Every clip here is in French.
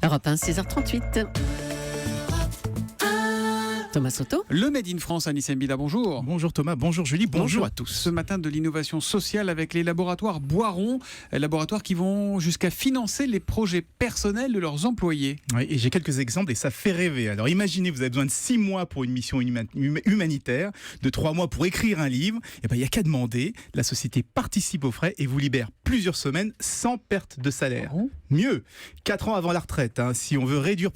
Europe 1, 6h38. Thomas Soto. Le Made in France, Anis Mbida, bonjour. Bonjour Thomas, bonjour Julie, bonjour à tous. Ce matin, de l'innovation sociale avec les laboratoires Boiron, laboratoires qui vont jusqu'à financer les projets personnels de leurs employés. Oui, et j'ai quelques exemples et ça fait rêver. Alors imaginez, vous avez besoin de 6 mois pour une mission humanitaire, de 3 mois pour écrire un livre. Et ben, il n'y a qu'à demander, la société participe aux frais et vous libère plusieurs semaines sans perte de salaire. Mieux, 4 ans avant la retraite, si on veut réduire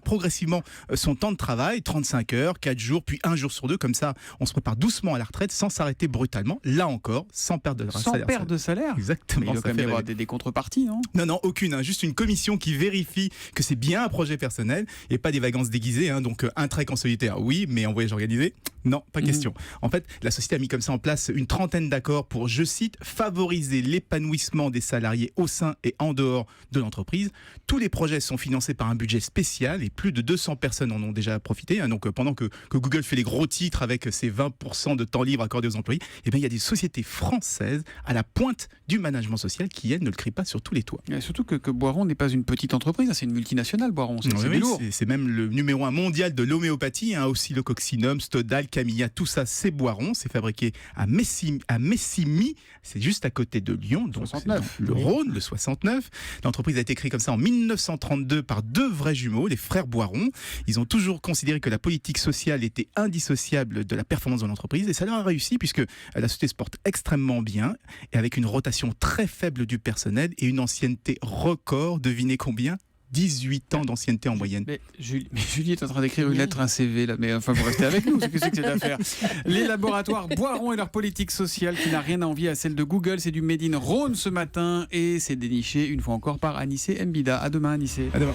progressivement son temps de travail, 35 heures, 4 jours, puis 1 jour sur 2, comme ça on se prépare doucement à la retraite sans s'arrêter brutalement, là encore, sans perte de salaire. Sans perte de salaire. Exactement. Mais il doit quand même y avoir des contreparties, non ? Non, aucune, juste une commission qui vérifie que c'est bien un projet personnel et pas des vacances déguisées, donc un trek en solitaire, oui, mais en voyage organisé, non, pas question. En fait, la société a mis comme ça en place une trentaine d'accords pour, je cite, favoriser l'épanouissement des salariés au sein et en dehors de l'entreprise. Tous les projets sont financés par un budget spécial et plus de 200 personnes en ont déjà profité. Donc pendant que Google fait les gros titres avec ses 20% de temps libre accordés aux employés, il y a des sociétés françaises à la pointe du management social qui, elles, ne le crient pas sur tous les toits. Et surtout que Boiron n'est pas une petite entreprise, c'est une multinationale, Boiron. C'est lourd. C'est même le numéro 1 mondial de l'homéopathie, aussi le coccinum, Stodal, Camilla, tout ça c'est Boiron, c'est fabriqué à Messimy, c'est juste à côté de Lyon, donc 69. Le Rhône, le 69. L'entreprise a été créée comme ça en 1932 par 2 vrais jumeaux, les frères Boiron. Ils ont toujours considéré que la politique sociale était indissociable de la performance de l'entreprise et ça leur a réussi puisque la société se porte extrêmement bien et avec une rotation très faible du personnel et une ancienneté record, devinez combien ? 18 ans d'ancienneté en moyenne. Mais Julie est en train d'écrire une lettre, un CV, là. Mais enfin, vous restez avec nous, c'est que cette affaire. Les laboratoires Boiron et leur politique sociale qui n'a rien à envier à celle de Google, c'est du Made in Rhône ce matin et c'est déniché une fois encore par Anis Mbida. À demain, Anis. À demain.